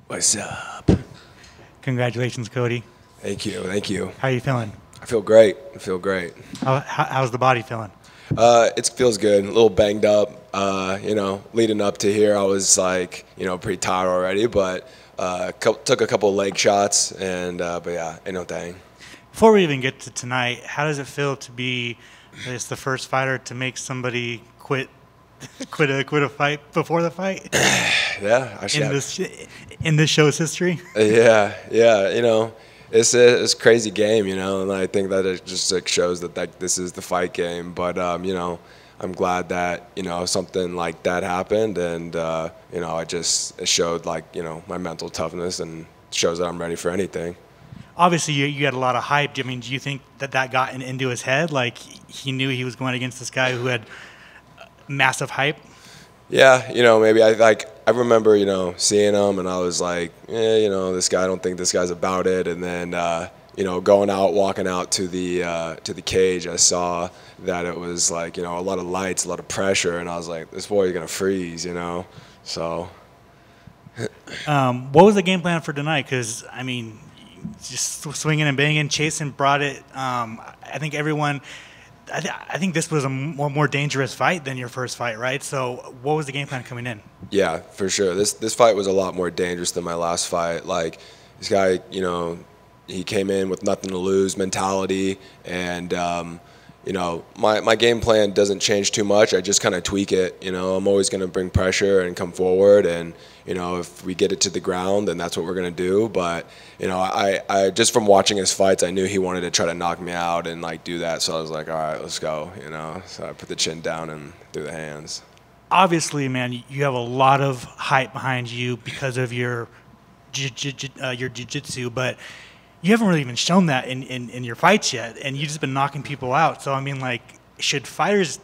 What's up? Congratulations, Kody. Thank you. Thank you. How are you feeling? I feel great. I feel great. How's the body feeling? It feels good. A little banged up. Leading up to here, I was like, pretty tired already, but took a couple leg shots, and but yeah, ain't no thing. Before we even get to tonight, how does it feel to be the first fighter to make somebody quit a fight before the fight? Yeah, in this show's history. Yeah. It's a crazy game, and I think that it just like shows that this is the fight game. But I'm glad that something like that happened, and it showed my mental toughness and shows that I'm ready for anything. Obviously, you had a lot of hype. I mean, do you think that got into his head? Like he knew he was going against this guy who had massive hype? Yeah, maybe I remember, seeing him and I was like, this guy, I don't think this guy's about it. And then, walking out to the cage, I saw that it was like, a lot of lights, a lot of pressure. And I was like, this boy's going to freeze, so. What was the game plan for tonight? Because, I mean, just swinging and banging, chasing, brought it. I think this was a more dangerous fight than your first fight, right? So what was the game plan coming in? Yeah, for sure. This fight was a lot more dangerous than my last fight. Like, this guy, he came in with nothing to lose mentality, and my game plan doesn't change too much. I just kind of tweak it. I'm always going to bring pressure and come forward, and if we get it to the ground, then that's what we're going to do. But I just from watching his fights, I knew he wanted to try to knock me out and do that. So I was like, all right, let's go. So I put the chin down and threw the hands. Obviously, man, you have a lot of hype behind you because of your jiu-jitsu, but you haven't really even shown that in your fights yet, and you've just been knocking people out. So, I mean, should fighters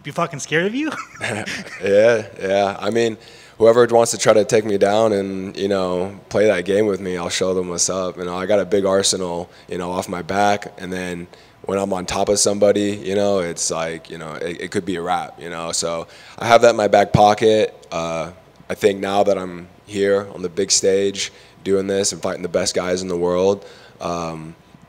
be fucking scared of you? Yeah. I mean, whoever wants to try to take me down and, play that game with me, I'll show them what's up. I got a big arsenal, off my back, and then when I'm on top of somebody, it's like, it could be a wrap, So I have that in my back pocket. I think now that I'm here on the big stage doing this and fighting the best guys in the world,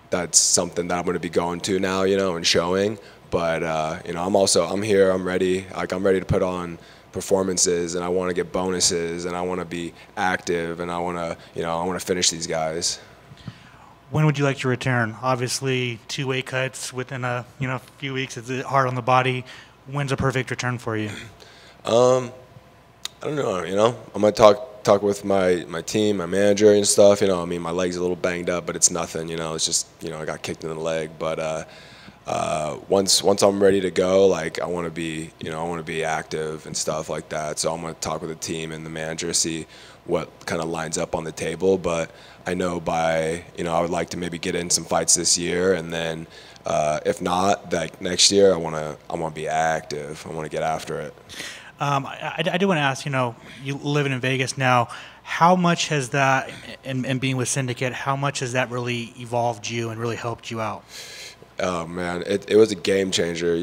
that's something that I'm going to be going to now, and showing. But, I'm here, I'm ready. I'm ready to put on performances, and I want to get bonuses, and I want to be active, and I want to finish these guys. When would you like to return? Obviously, 2 weight cuts within a few weeks. It's hard on the body. When's a perfect return for you? I don't know. I'm gonna talk with my team, my manager and stuff. I mean, my leg's a little banged up, but it's nothing. It's just I got kicked in the leg. But once I'm ready to go, I want to be active and stuff like that. So I'm gonna talk with the team and the manager, see what kind of lines up on the table. But I know I would like to maybe get in some fights this year, and then if not, next year I want to be active. I want to get after it. I do want to ask, you living in Vegas now, how much has that, and being with Syndicate, how much has that really evolved you and really helped you out? Oh man, it was a game changer.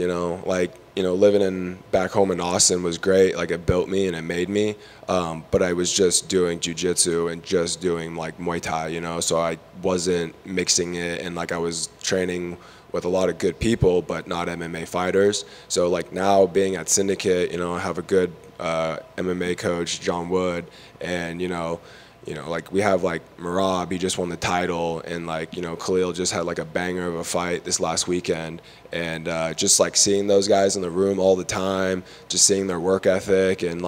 Living back home in Austin was great. It built me and it made me. But I was just doing jiu-jitsu and just doing Muay Thai. So I wasn't mixing it, and I was training with a lot of good people, but not MMA fighters. So now being at Syndicate, I have a good MMA coach, John Wood, and we have Merab, he just won the title, and Khil just had a banger of a fight this last weekend, and just seeing those guys in the room all the time, just seeing their work ethic, and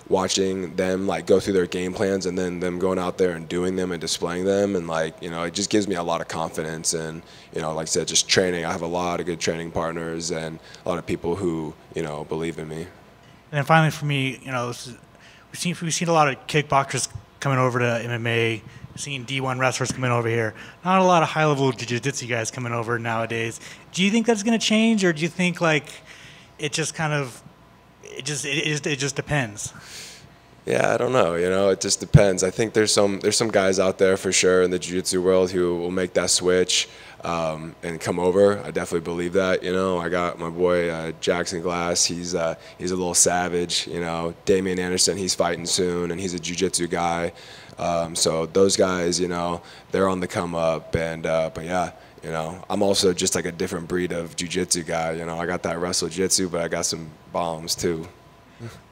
watching them go through their game plans, and then them going out there and doing them and displaying them, and it just gives me a lot of confidence. And like I said, just training, I have a lot of good training partners and a lot of people who believe in me. And then finally for me, we've seen a lot of kickboxers coming over to MMA, seeing D1 wrestlers coming over here. Not a lot of high-level jiu-jitsu guys coming over nowadays. Do you think that's going to change, or do you think it just depends? Yeah, I don't know. It just depends. I think there's some guys out there for sure in the jiu-jitsu world who will make that switch. and come over. I definitely believe that. You know, I got my boy Jackson Glass. He's a little savage. You know, Damian Anderson. He's fighting soon, and he's a jiu-jitsu guy. So those guys, you know, they're on the come up. And but yeah, you know, I'm also just like a different breed of jiu-jitsu guy. You know, I got that wrestle jitsu, but I got some bombs too.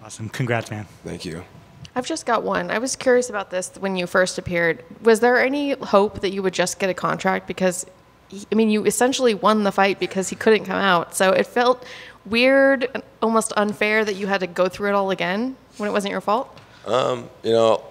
Awesome. Congrats, man. Thank you. I've just got one. I was curious about this when you first appeared. Was there any hope that you would just get a contract? Because, I mean, you essentially won the fight because he couldn't come out. So it felt weird and almost unfair that you had to go through it all again when it wasn't your fault. You know,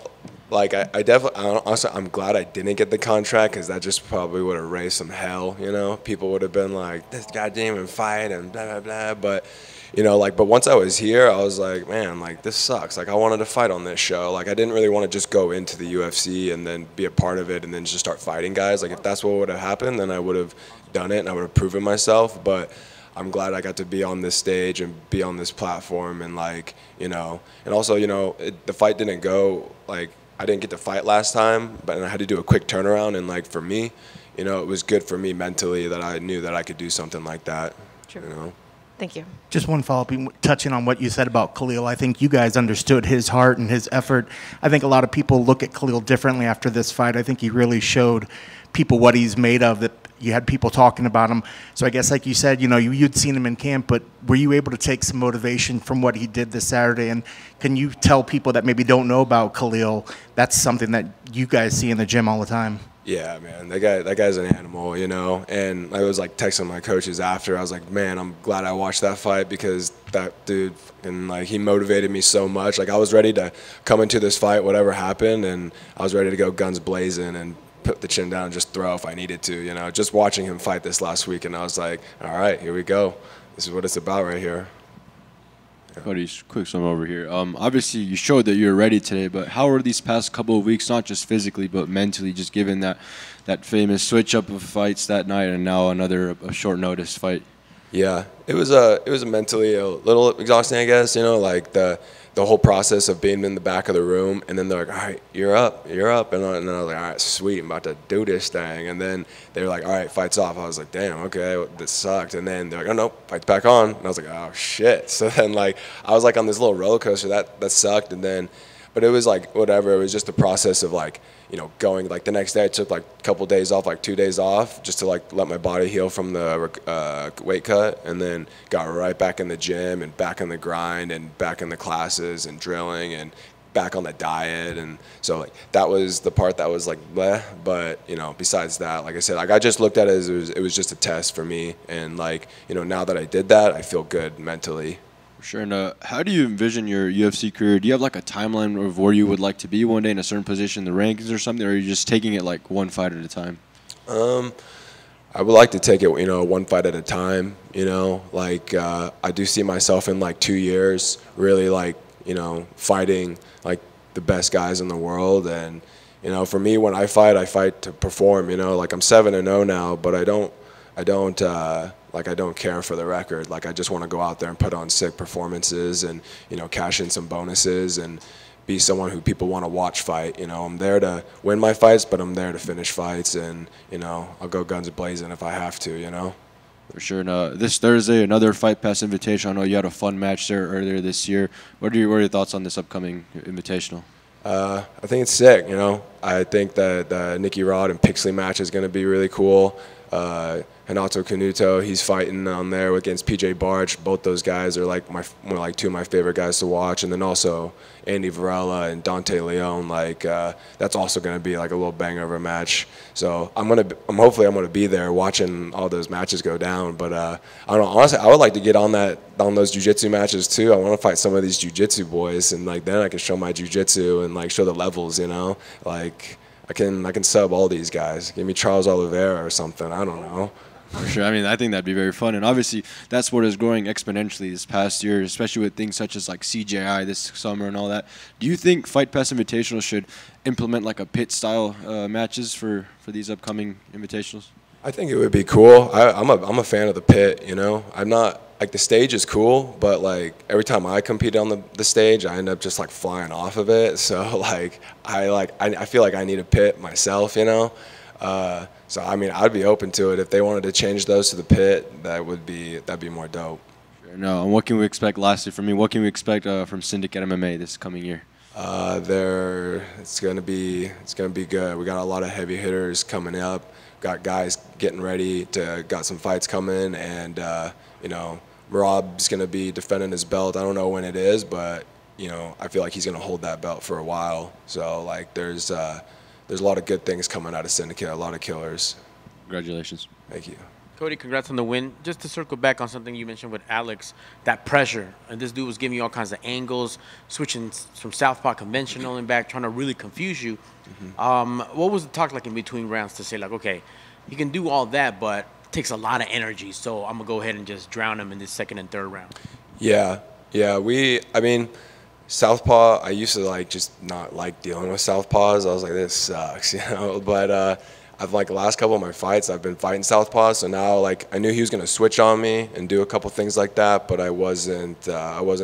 like I definitely, also, I'm glad I didn't get the contract because that just probably would have raised some hell. You know, people would have been like, this guy didn't even fight and blah, blah, blah. But, you know, like, but once I was here, I was like, man, like, this sucks. Like, I wanted to fight on this show. Like, I didn't really want to just go into the UFC and then be a part of it and then just start fighting guys. Like, if that's what would have happened, then I would have done it and I would have proven myself. But I'm glad I got to be on this stage and be on this platform and, like, you know, and also, you know, the fight didn't go, like, I didn't get to fight last time, but I had to do a quick turnaround. And, like, for me, you know, it was good for me mentally that I knew that I could do something like that. True. You know? Thank you. Just one follow-up, touching on what you said about Khil. I think you guys understood his heart and his effort. I think a lot of people look at Khil differently after this fight. I think he really showed people what he's made of, that you had people talking about him. So I guess, like you said, you know, you'd seen him in camp, but were you able to take some motivation from what he did this Saturday? And can you tell people that maybe don't know about Khil, that's something that you guys see in the gym all the time? Yeah, man, that guy's an animal, you know. And I was like texting my coaches after. I was like, man, I'm glad I watched that fight because that dude, and like, he motivated me so much. Like, I was ready to come into this fight, whatever happened, and I was ready to go guns blazing and put the chin down and just throw if I needed to, you know. Just watching him fight this last week, and I was like, all right, here we go. This is what it's about right here. Kody, quick sum over here. Obviously, you showed that you're ready today, but how were these past couple of weeks, not just physically, but mentally, just given that famous switch-up of fights that night and now another short notice fight? Yeah, it was mentally a little exhausting, I guess, you know, like the whole process of being in the back of the room, and then they're like, all right, you're up. And then I was like, all right, sweet, I'm about to do this thing. And then they were like, all right, fight's off. I was like, damn, okay, this sucked. And then they're like, oh, no, fight's back on. And I was like, oh, shit. So then, like, I was like on this little roller coaster. That sucked. And then, but it was like, whatever. It was just the process of, like, you know, going, like, the next day I took, like, a couple days off, like 2 days off, just to, like, let my body heal from the weight cut, and then got right back in the gym and back in the grind and back in the classes and drilling and back on the diet. And so, like, that was the part that was, like, bleh. But, you know, besides that, like I said, like, I just looked at it as it was just a test for me. And, like, you know, now that I did that, I feel good mentally. Sure. And how do you envision your UFC career? Do you have like a timeline of where you would like to be one day in a certain position in the rankings or something, or are you just taking it like one fight at a time? I would like to take it, you know, one fight at a time, you know. Like, I do see myself in like 2 years really, like, you know, fighting like the best guys in the world. And, you know, for me, when I fight to perform, you know. Like, I'm 7-0 now, but I don't care for the record. Like, I just want to go out there and put on sick performances and, you know, cash in some bonuses and be someone who people want to watch fight. You know, I'm there to win my fights, but I'm there to finish fights, and, you know, I'll go guns blazing if I have to, you know. For sure. And this Thursday, another Fight Pass Invitational. I know you had a fun match there earlier this year. What are your thoughts on this upcoming Invitational? I think it's sick, you know. I think that the Nicky Rod and Pixley match is going to be really cool. Renato Canuto, he's fighting on there against PJ Barch. Both those guys are like two of my favorite guys to watch. And then also Andy Varela and Dante Leon. Like, that's also going to be like a little banger of a match. So hopefully I'm gonna be there watching all those matches go down. But I don't know. Honestly, I would like to get on those jiu-jitsu matches too. I want to fight some of these jiu-jitsu boys, and like then I can show my jiu-jitsu and like show the levels. You know, like I can sub all these guys. Give me Charles Oliveira or something. I don't know. For sure. I mean, I think that'd be very fun. And obviously, that sport is growing exponentially this past year, especially with things such as like CJI this summer and all that. Do you think Fight Pass Invitational should implement like a pit-style matches for these upcoming invitationals? I think it would be cool. I'm a fan of the pit, you know. I'm not, like, the stage is cool, but like every time I compete on the stage, I end up just like flying off of it. So like I feel like I need a pit myself, you know. So I mean, I'd be open to it if they wanted to change those to the pit. That'd be more dope. Sure. No, and what can we expect? Lastly, from me, what can we expect from Syndicate MMA this coming year? It's gonna be good. We got a lot of heavy hitters coming up. Got guys getting ready got some fights coming, and you know, Merab's gonna be defending his belt. I don't know when it is, but you know, I feel like he's gonna hold that belt for a while. So like, there's a lot of good things coming out of Syndicate. A lot of killers. Congratulations. Thank you. Kody, congrats on the win. Just to circle back on something you mentioned with Alex, that pressure. And this dude was giving you all kinds of angles, switching from southpaw conventional and back, trying to really confuse you. What was the talk like in between rounds to say, like, okay, he can do all that, but it takes a lot of energy, so I'm going to go ahead and just drown him in this second and third round? Yeah. I mean, southpaw, I used to like just not like dealing with southpaws. I was like, this sucks, you know, but I've like the last couple of my fights, I've been fighting southpaw, so now like I knew he was gonna switch on me and do a couple things like that, but I wasn't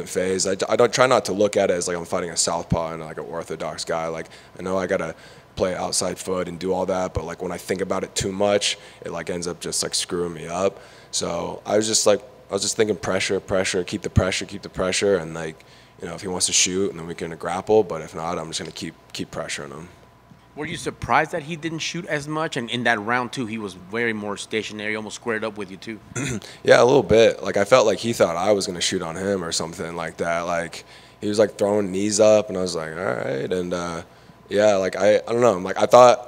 phased. I don't try not to look at it as like I'm fighting a southpaw and like an orthodox guy. Like I know I gotta play outside foot and do all that, but like when I think about it too much, it like ends up just like screwing me up. So I was just thinking pressure, keep the pressure, and like, you know, if he wants to shoot, and then we can grapple, but if not, I'm just gonna keep pressuring him. Were you surprised that he didn't shoot as much? And in that round, too, he was very more stationary, almost squared up with you, too. Yeah, a little bit. Like, I felt like he thought I was going to shoot on him or something like that. Like, he was, like, throwing knees up, and I was like, all right. And, yeah, like, I don't know. Like, I thought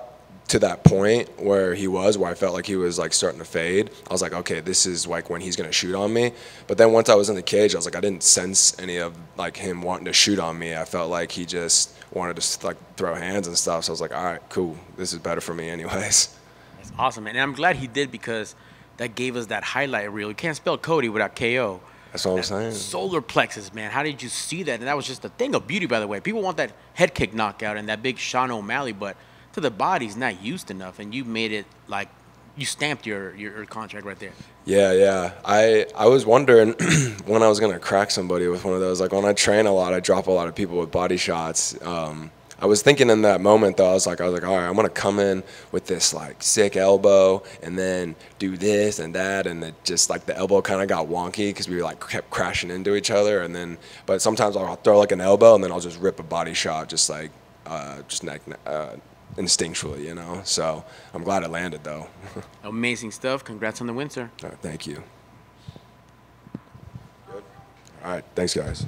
to that point where I felt like he was, like, starting to fade, I was like, okay, this is, like, when he's going to shoot on me. But then once I was in the cage, I was like, I didn't sense any of, like, him wanting to shoot on me. I felt like he just wanted to like throw hands and stuff, so I was like, all right, cool, this is better for me anyways. That's awesome, man. And I'm glad he did, because that gave us that highlight reel. You can't spell Kody without KO. That's what I'm saying. Solar plexus, man. How did you see that? And that was just a thing of beauty, by the way. People want that head kick knockout and that big Sean O'Malley, but to the body's not used enough, and you made it like you stamped your contract right there. Yeah. I was wondering when I was gonna crack somebody with one of those. Like when I train a lot, I drop a lot of people with body shots. I was thinking in that moment though, I was like, all right, I'm gonna come in with this like sick elbow and then do this and that, and it just like the elbow kind of got wonky because we like kept crashing into each other. And then, but sometimes I'll throw like an elbow and then I'll just rip a body shot, just like instinctually, you know. So I'm glad it landed though. Amazing stuff. Congrats on the win, sir. All right, thank you. Good. All right, thanks guys.